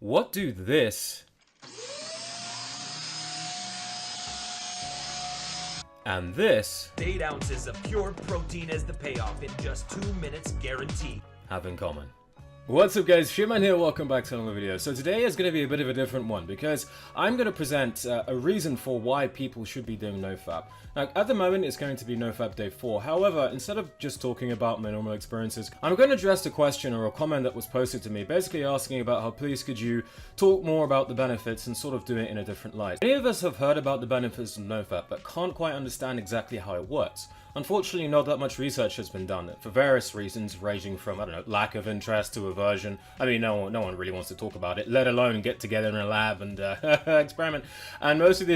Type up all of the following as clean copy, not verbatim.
What do this and this 8 ounces of pure protein as the payoff in just 2 minutes guaranteed have in common? What's up guys, Shitman here, welcome back to another video. So today is going to be a bit of a different one because I'm going to present a reason for why people should be doing Nofap. Now at the moment it's going to be Nofap day 4, however instead of just talking about my normal experiences, I'm going to address a question or a comment that was posted to me basically asking about how please could you talk more about the benefits and sort of do it in a different light. Many of us have heard about the benefits of Nofap but can't quite understand exactly how it works. Unfortunately, not that much research has been done, for various reasons, ranging from, I don't know, lack of interest to aversion. I mean, no one really wants to talk about it, let alone get together in a lab and experiment. And most of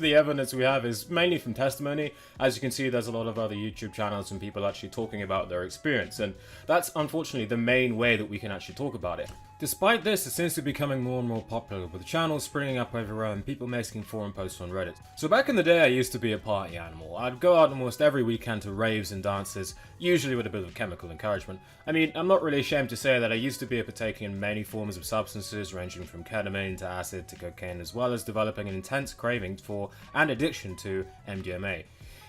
the evidence we have is mainly from testimony. As you can see, there's a lot of other YouTube channels and people actually talking about their experience, and that's unfortunately the main way that we can actually talk about it. Despite this, it seems to be becoming more and more popular, with channels springing up everywhere and people making forum posts on Reddit. So back in the day, I used to be a party animal. I'd go out almost every weekend to raves and dances, usually with a bit of chemical encouragement. I mean, I'm not really ashamed to say that I used to be a partaker in many forms of substances, ranging from ketamine to acid to cocaine, as well as developing an intense craving for and addiction to MDMA.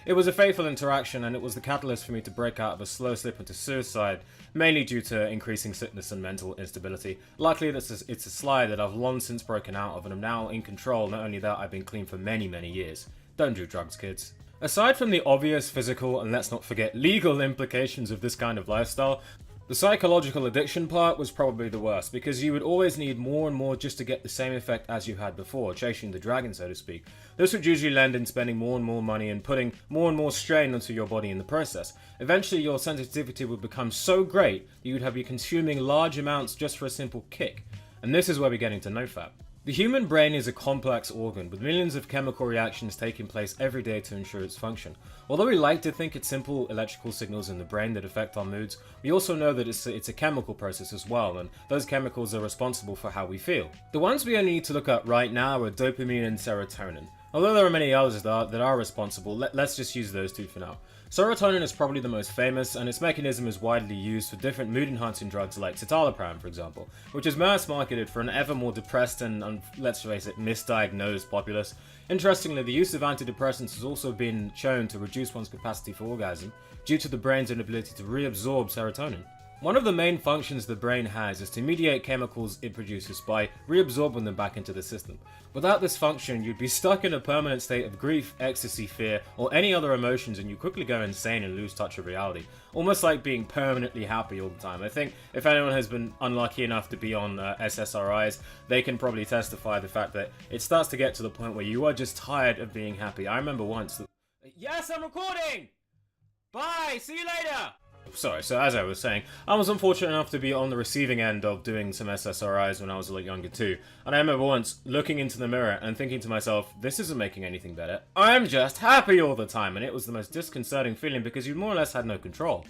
It was a fateful interaction, and it was the catalyst for me to break out of a slow slip into suicide, mainly due to increasing sickness and mental instability. Luckily, it's a slide that I've long since broken out of, and I'm now in control. Not only that, I've been clean for many years. Don't do drugs, kids. Aside from the obvious physical, and let's not forget legal implications of this kind of lifestyle, the psychological addiction part was probably the worst, because you would always need more and more just to get the same effect as you had before, chasing the dragon so to speak. This would usually end in spending more and more money and putting more and more strain onto your body in the process. Eventually your sensitivity would become so great that you would be consuming large amounts just for a simple kick. And this is where we get into Nofap. The human brain is a complex organ with millions of chemical reactions taking place every day to ensure its function. Although we like to think it's simple electrical signals in the brain that affect our moods, we also know that it's a chemical process as well, and those chemicals are responsible for how we feel. The ones we only need to look at right now are dopamine and serotonin. Although there are many others that are responsible, let's just use those two for now. Serotonin is probably the most famous, and its mechanism is widely used for different mood-enhancing drugs like citalopram, for example, which is mass marketed for an ever more depressed and, let's face it, misdiagnosed populace. Interestingly, the use of antidepressants has also been shown to reduce one's capacity for orgasm due to the brain's inability to reabsorb serotonin. One of the main functions the brain has is to mediate chemicals it produces by reabsorbing them back into the system. Without this function, you'd be stuck in a permanent state of grief, ecstasy, fear, or any other emotions, and you quickly go insane and lose touch of reality. Almost like being permanently happy all the time. I think if anyone has been unlucky enough to be on SSRIs, they can probably testify the fact that it starts to get to the point where you are just tired of being happy. I remember once that... Yes, I'm recording! Bye! See you later! Sorry, so as I was saying, I was unfortunate enough to be on the receiving end of doing some SSRIs when I was a lot younger too, and I remember once looking into the mirror and thinking to myself, this isn't making anything better. I'm just happy all the time, and it was the most disconcerting feeling because you more or less had no control.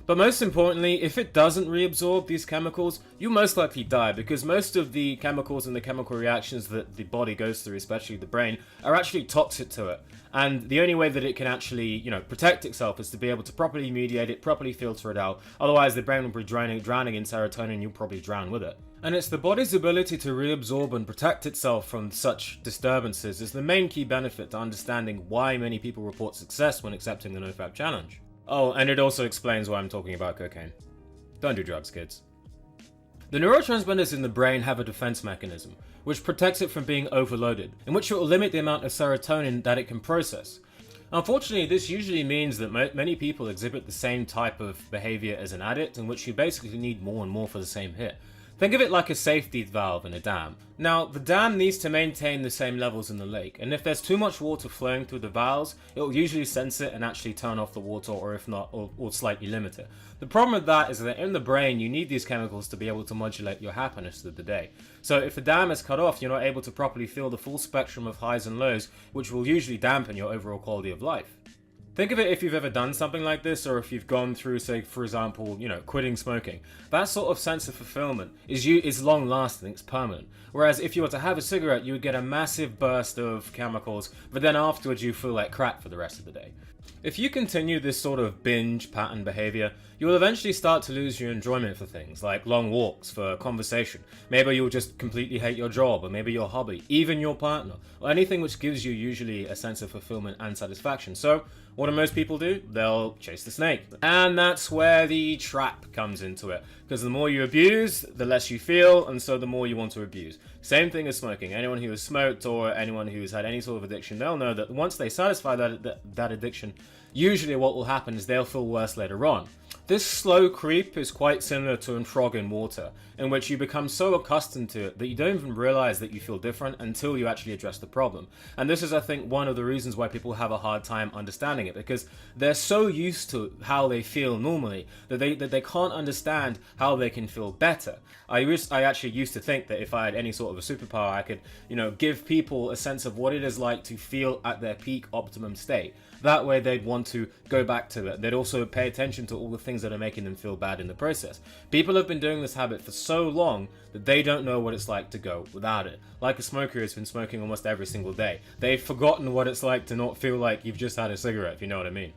But most importantly, if it doesn't reabsorb these chemicals, you most likely die, because most of the chemicals and the chemical reactions that the body goes through, especially the brain, are actually toxic to it. And the only way that it can actually, protect itself is to be able to properly mediate it, properly filter it out. Otherwise, the brain will be drowning in serotonin, and you'll probably drown with it. And it's the body's ability to reabsorb and protect itself from such disturbances is the main key benefit to understanding why many people report success when accepting the Nofap challenge. Oh, and it also explains why I'm talking about cocaine. Don't do drugs, kids. The neurotransmitters in the brain have a defense mechanism, which protects it from being overloaded, in which it will limit the amount of serotonin that it can process. Unfortunately, this usually means that many people exhibit the same type of behavior as an addict, in which you basically need more and more for the same hit. Think of it like a safety valve in a dam. Now, the dam needs to maintain the same levels in the lake, and if there's too much water flowing through the valves, it will usually sense it and actually turn off the water, or if not, or slightly limit it. The problem with that is that in the brain, you need these chemicals to be able to modulate your happiness through the day. So if the dam is cut off, you're not able to properly feel the full spectrum of highs and lows, which will usually dampen your overall quality of life. Think of it if you've ever done something like this, or if you've gone through, say, for example, quitting smoking. That sort of sense of fulfillment is long lasting, it's permanent. Whereas if you were to have a cigarette, you would get a massive burst of chemicals, but then afterwards you feel like crap for the rest of the day. If you continue this sort of binge pattern behavior, you will eventually start to lose your enjoyment for things like long walks, for conversation. Maybe you'll just completely hate your job, or maybe your hobby, even your partner, or anything which gives you usually a sense of fulfillment and satisfaction. So, what do most people do? They'll chase the snake. And that's where the trap comes into it. Because the more you abuse, the less you feel, and so the more you want to abuse. Same thing as smoking. Anyone who has smoked or anyone who's had any sort of addiction, they'll know that once they satisfy that addiction, usually what will happen is they'll feel worse later on. This slow creep is quite similar to a frog in water, in which you become so accustomed to it that you don't even realize that you feel different until you actually address the problem. And this is, I think, one of the reasons why people have a hard time understanding it, because they're so used to how they feel normally that they can't understand how they can feel better. I actually used to think that if I had any sort of a superpower, I could, give people a sense of what it is like to feel at their peak optimum state. That way they'd want to go back to it. They'd also pay attention to all the things that are making them feel bad in the process. People have been doing this habit for so long that they don't know what it's like to go without it. Like a smoker who's been smoking almost every single day. They've forgotten what it's like to not feel like you've just had a cigarette, if you know what I mean.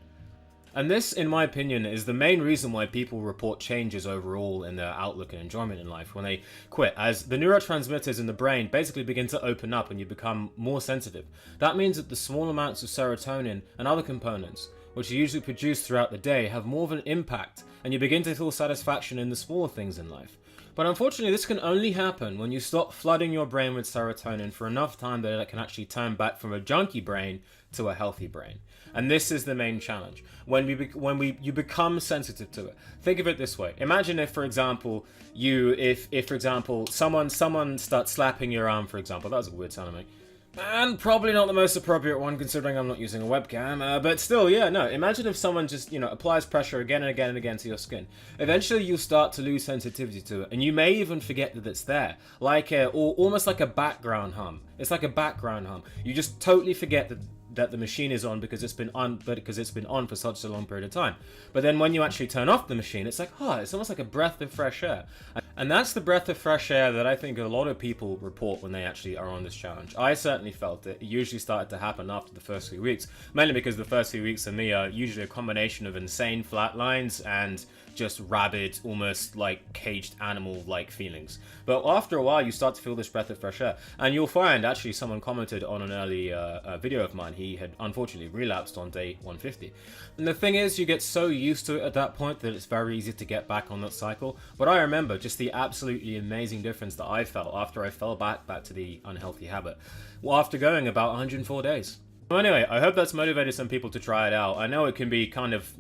And this, in my opinion, is the main reason why people report changes overall in their outlook and enjoyment in life when they quit, as the neurotransmitters in the brain basically begin to open up and you become more sensitive. That means that the small amounts of serotonin and other components, which are usually produced throughout the day, have more of an impact, and you begin to feel satisfaction in the smaller things in life. But unfortunately, this can only happen when you stop flooding your brain with serotonin for enough time that it can actually turn back from a junkie brain to a healthy brain. And this is the main challenge. When you become sensitive to it. Think of it this way. Imagine if, for example, someone starts slapping your arm, for example. That was a weird sound to make. And probably not the most appropriate one, considering I'm not using a webcam, but still, yeah, no. Imagine if someone just, applies pressure again and again and again to your skin. Eventually, you'll start to lose sensitivity to it, and you may even forget that it's there, or almost like a background hum. It's like a background hum. You just totally forget that the machine is on because it's been on for such a long period of time. But then when you actually turn off the machine, it's like, it's almost like a breath of fresh air. And that's the breath of fresh air that I think a lot of people report when they actually are on this challenge. I certainly felt it. It usually started to happen after the first few weeks, mainly because the first few weeks for me are usually a combination of insane flat lines and just rabid, almost like caged animal-like feelings. But after a while, you start to feel this breath of fresh air. And you'll find, actually, someone commented on an early video of mine. He had unfortunately relapsed on day 150. And the thing is, you get so used to it at that point that it's very easy to get back on that cycle. But I remember just the absolutely amazing difference that I felt after I fell back to the unhealthy habit. Well, after going about 104 days. Well, anyway, I hope that's motivated some people to try it out. I know it can be kind of,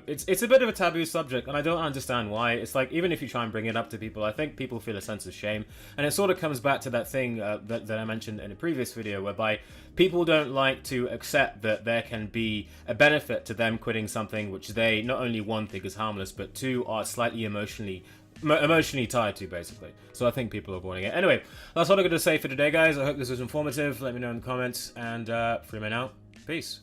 it's a bit of a taboo subject, and I don't understand why. It's like, even if you try and bring it up to people, I think people feel a sense of shame. And it sort of comes back to that thing that I mentioned in a previous video, whereby people don't like to accept that there can be a benefit to them quitting something which they, not only one, think is harmless, but two, are slightly emotionally tied to, basically. So I think people are avoiding it. Anyway, that's all I'm going to say for today, guys. I hope this was informative. Let me know in the comments, and Freeman out. Peace.